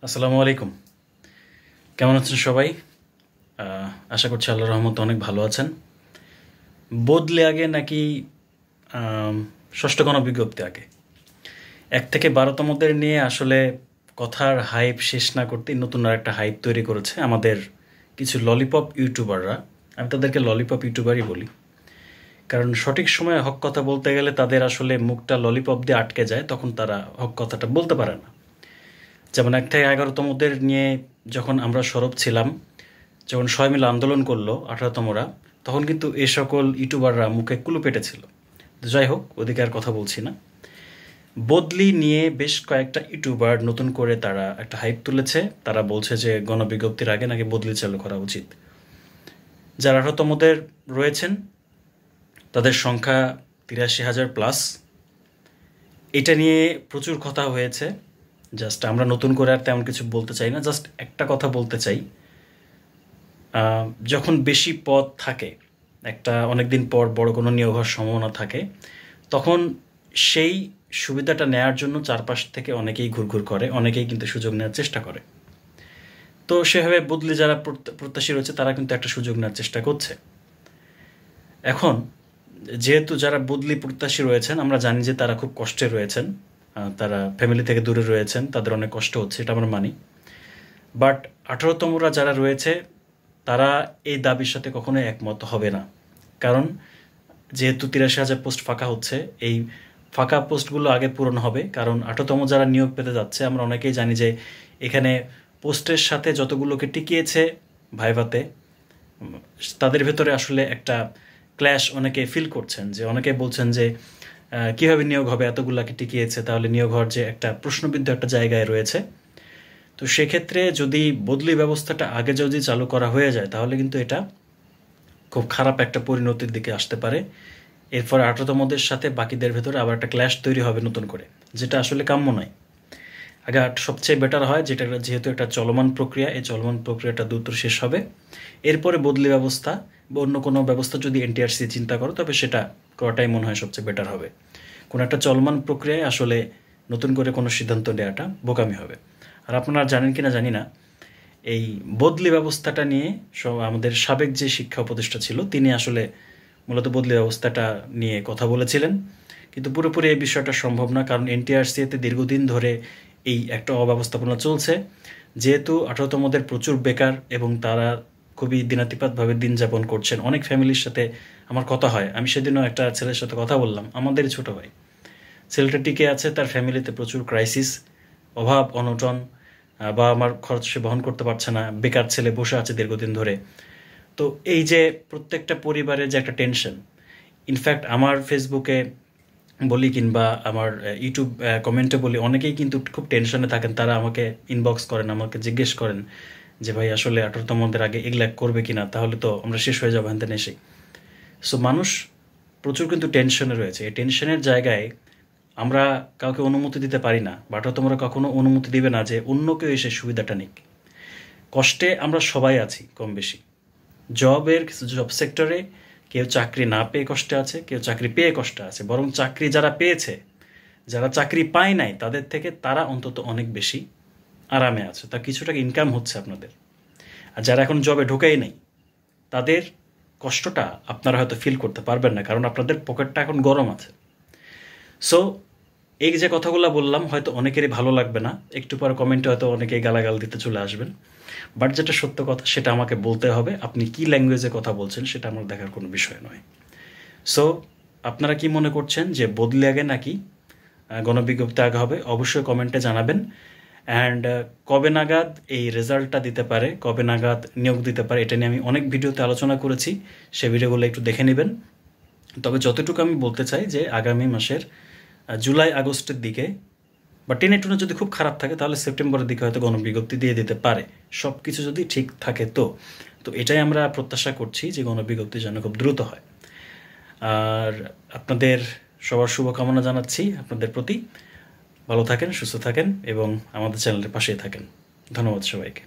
আসসালামু আলাইকুম। কেমন আছেন সবাই? আশা করছি আল্লাহর রহমতে অনেক ভালো আছেন। বদলে আগে নাকি ষষ্ঠ গণবিজ্ঞপ্তি আগে? 1 থেকে 12তমদের নিয়ে আসলে কথার হাইপ শেষ না করতেই নতুন আর একটা হাইপ তৈরি করেছে আমাদের কিছু ললিপপ ইউটিউবাররা। আমি তাদেরকে ললিপপ ইউটিউবারই বলি, কারণ সঠিক সময়ে হক কথা বলতে গেলে তাদের আসলে মুখটা ললিপপ দিয়ে আটকে যায়, তখন তারা হক কথাটা বলতে পারে না। যেমন 1 থেকে 11তমদের নিয়ে যখন আমরা সরব ছিলাম, যখন সবাই মিলে আন্দোলন করলো 18তমরা, তখন কিন্তু এ সকল ইউটিউবাররা মুখে কুলু পেটেছিল। যাই হোক, ওদিকে আর কথা বলছি না। বদলি নিয়ে বেশ কয়েকটা ইউটিউবার নতুন করে তারা একটা হাইপ তুলেছে। তারা বলছে যে গণবিজ্ঞপ্তির আগে নাকি বদলি চালু করা উচিত। যারা 18তমদের রয়েছেন তাদের সংখ্যা 83,000+। এটা নিয়ে প্রচুর কথা হয়েছে। জাস্ট আমরা নতুন করে আর তেমন কিছু বলতে চাই না, জাস্ট একটা কথা বলতে চাই। যখন বেশি পদ থাকে, একটা অনেক দিন পর বড় কোনো নিয়োগ হওয়ার সম্ভাবনা থাকে, তখন সেই সুবিধাটা নেয়ার জন্য চারপাশ থেকে অনেকেই ঘুরঘুর করে, অনেকেই কিন্তু সুযোগ নেওয়ার চেষ্টা করে। তো সেভাবে বদলে যারা প্রত্যাশী রয়েছে তারা কিন্তু একটা সুযোগ নেওয়ার চেষ্টা করছে। এখন যেহেতু যারা বদলি প্রত্যাশী রয়েছেন, আমরা জানি যে তারা খুব কষ্টে রয়েছেন, তারা ফ্যামিলি থেকে দূরে রয়েছেন, তাদের অনেক কষ্ট হচ্ছে, এটা আমরা মানি। বাট 18তমরা যারা রয়েছে তারা এই দাবির সাথে কখনোই একমত হবে না। কারণ যেহেতু 83,000 পোস্ট ফাঁকা হচ্ছে, এই ফাঁকা পোস্টগুলো আগে পূরণ হবে। কারণ 18তম যারা নিয়োগ পেতে যাচ্ছে, আমরা অনেকেই জানি যে এখানে পোস্টের সাথে যতগুলোকে টিকিয়েছে ভাইভাতে, তাদের ভেতরে আসলে একটা ক্ল্যাশ অনেকে ফিল করছেন। যে অনেকে বলছেন যে কীভাবে নিয়োগ হবে, এতগুলাকে টিকিয়েছে, তাহলে নিয়োগ হওয়ার যে একটা প্রশ্নবিদ্ধ একটা জায়গায় রয়েছে। তো সেক্ষেত্রে যদি বদলি ব্যবস্থাটা আগে যদি চালু করা হয়ে যায়, তাহলে কিন্তু এটা খুব খারাপ একটা পরিণতির দিকে আসতে পারে। এরপর 18তমদের সাথে বাকিদের ভেতরে আবার একটা ক্ল্যাশ তৈরি হবে নতুন করে, যেটা আসলে কাম্য নয়। আগে সবচেয়ে বেটার হয় যেটা, যেহেতু একটা চলমান প্রক্রিয়া, এই চলমান প্রক্রিয়াটা দ্রুত শেষ হবে। এরপরে বদলি ব্যবস্থা বা অন্য কোনো ব্যবস্থা যদি এনটিআরসি চিন্তা করো, তবে সেটা করাটাই মনে হয় সবচেয়ে বেটার হবে। কোনো একটা চলমান প্রক্রিয়ায় আসলে নতুন করে কোনো সিদ্ধান্ত নেওয়াটা বোকামি হবে। আর আপনারা জানেন কিনা জানি না, এই বদলি ব্যবস্থাটা নিয়ে আমাদের সাবেক যে শিক্ষা উপদেষ্টা ছিল, তিনি আসলে মূলত বদলি ব্যবস্থাটা নিয়ে কথা বলেছিলেন। কিন্তু পুরোপুরি এই বিষয়টা সম্ভব না, কারণ এনটিআরসিতে দীর্ঘদিন ধরে এই একটা অব্যবস্থাপনা চলছে। যেহেতু 18তমদের প্রচুর বেকার এবং তারা খুবই দিনাতিপাতভাবে দিন যাপন করছেন। অনেক ফ্যামিলির সাথে আমার কথা হয়, আমি সেদিনও একটা ছেলের সাথে কথা বললাম, আমাদেরই ছোটো ভাই। ছেলেটা টিকে আছে, তার ফ্যামিলিতে প্রচুর ক্রাইসিস, অভাব অনটন, বা আমার খরচ সে বহন করতে পারছে না, বেকার ছেলে বসে আছে দীর্ঘদিন ধরে। তো এই যে প্রত্যেকটা পরিবারের যে একটা টেনশন, ইনফ্যাক্ট আমার ফেসবুকে বলি কিংবা আমার ইউটিউব কমেন্টে বলি, অনেকেই কিন্তু খুব টেনশনে থাকেন। তারা আমাকে ইনবক্স করেন, আমাকে জিজ্ঞেস করেন যে ভাই আসলে 18তমদের আগে এগুলা করবে কিনা, তাহলে তো আমরা শেষ হয়ে যাবো হ্যান এসে। সো মানুষ প্রচুর কিন্তু টেনশনে রয়েছে। এই টেনশনের জায়গায় আমরা কাউকে অনুমতি দিতে পারি না, বা 18তমরা কখনো অনুমতি দিবে না যে অন্য কেউ এসে সুবিধাটা নিক। কষ্টে আমরা সবাই আছি কম বেশি। জব সেক্টরে কেউ চাকরি না পেয়ে কষ্টে আছে, কেউ চাকরি পেয়ে কষ্টে আছে। বরং চাকরি যারা পেয়েছে, যারা চাকরি পায় নাই, তাদের থেকে তারা অন্তত অনেক বেশি আরামে আছে, তা কিছু টাকা ইনকাম হচ্ছে আপনাদের। আর যারা এখন জবে ঢোকেই নেই, তাদের কষ্টটা আপনারা হয়তো ফিল করতে পারবেন না, কারণ আপনাদের পকেটটা এখন গরম আছে। সো এই যে কথাগুলো বললাম হয়তো অনেকেরই ভালো লাগবে না, একটু পরে কমেন্টে হয়তো অনেকেই গালাগাল দিতে চলে আসবেন। বাট যেটা সত্য কথা সেটা আমাকে বলতে হবে। আপনি কি ল্যাঙ্গুয়েজে কথা বলছেন সেটা আমার দেখার কোনো বিষয় নয়। সো আপনারা কি মনে করছেন যে বদলে আগে নাকি গণবিজ্ঞপ্তি আগে হবে? অবশ্যই কমেন্টে জানাবেন। অ্যান্ড কবে নাগাদ এই রেজাল্টটা দিতে পারে, কবে নাগাদ নিয়োগ দিতে পারে, এটা নিয়ে আমি অনেক ভিডিওতে আলোচনা করেছি, সে ভিডিওগুলো একটু দেখে নেবেন। তবে যতটুকু আমি বলতে চাই যে আগামী মাসের জুলাই আগস্টের দিকে বা টেনে টুনে যদি খুব খারাপ থাকে, তাহলে সেপ্টেম্বরের দিকে হয়তো গণবিজ্ঞপ্তি দিয়ে দিতে পারে, সব কিছু যদি ঠিক থাকে। তো এটাই আমরা প্রত্যাশা করছি যে গণবিজ্ঞপ্তি যেন খুব দ্রুত হয়। আর আপনাদের সবার শুভকামনা জানাচ্ছি আপনাদের প্রতি। ভালো থাকেন, সুস্থ থাকেন এবং আমাদের চ্যানেলের পাশেই থাকেন। ধন্যবাদ সবাইকে।